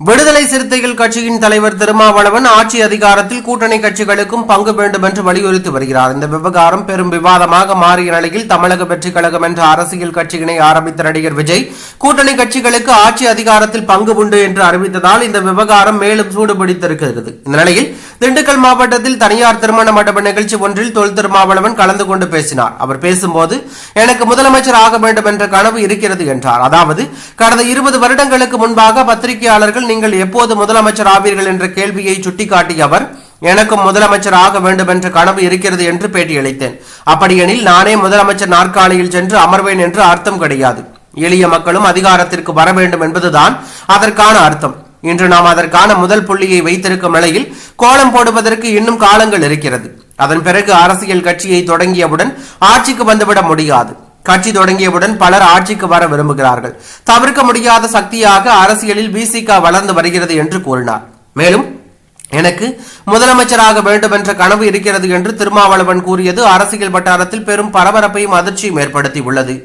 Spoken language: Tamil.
விடுதலை சிறுத்தைகள் கட்சியின் தலைவர் திருமாவளவன் ஆட்சி அதிகாரத்தில் கூட்டணி கட்சிகளுக்கும் பங்கு வேண்டும் என்று வலியுறுத்தி வருகிறார். இந்த விவகாரம் பெரும் விவாதமாக மாறிய நிலையில் தமிழக வெற்றிக் கழகம் என்ற அரசியல் கட்சியினை ஆரம்பித்த நடிகர் விஜய் கூட்டணி கட்சிகளுக்கு ஆட்சி அதிகாரத்தில் பங்கு உண்டு என்று அறிவித்ததால் இந்த விவகாரம் மேலும் சூடுபிடித்திருக்கிறது. இந்த நிலையில் திண்டுக்கல் மாவட்டத்தில் தனியார் திருமண மண்டப நிகழ்ச்சி ஒன்றில் தொல் திருமாவளவன் கலந்து கொண்டு பேசினார். அவர் பேசும்போது, எனக்கு முதலமைச்சர் ஆக வேண்டும் என்ற கனவு இருக்கிறது என்றார். அதாவது கடந்த 20 வருடங்களுக்கு முன்பாக பத்திரிகையாளர்கள் நீங்கள் எப்போது முதலமைச்சர் ஆவீர்கள் என்ற கேள்வியை சுட்டிக்காட்டிய அவர், எனக்கும் முதலமைச்சர் ஆக வேண்டும் என்ற கனவு இருக்கிறது என்று பேட்டியளித்தேன். அப்படியெனில் நானே முதலமைச்சர் நாற்காலியில் சென்று அமர்வேன் என்று அர்த்தம் கிடையாது. எளிய மக்களும் அதிகாரத்திற்கு வர வேண்டும் என்பதுதான் அதற்கான அர்த்தம். இன்று நாம் அதற்கான முதல் புள்ளியை வைத்திருக்கும் நிலையில் கோலம் போடுவதற்கு இன்னும் காலங்கள் இருக்கிறது. அதன் பிறகு அரசியல் கட்சியை தொடங்கியவுடன் ஆட்சிக்கு வந்துவிட முடியாது. கட்சி தொடங்கியவுடன் பலர் ஆட்சிக்கு வர விரும்புகிறார்கள். தவிர்க்க முடியாத சக்தியாக அரசியலில் விசிக வளர்ந்து வருகிறது என்று கூறினார். மேலும் எனக்கு முதலமைச்சராக வேண்டும் என்ற கனவு இருக்கிறது என்று திருமாவளவன் கூறியது அரசியல் வட்டாரத்தில் பெரும் பரபரப்பையும் அதிர்ச்சியும் ஏற்படுத்தி உள்ளது.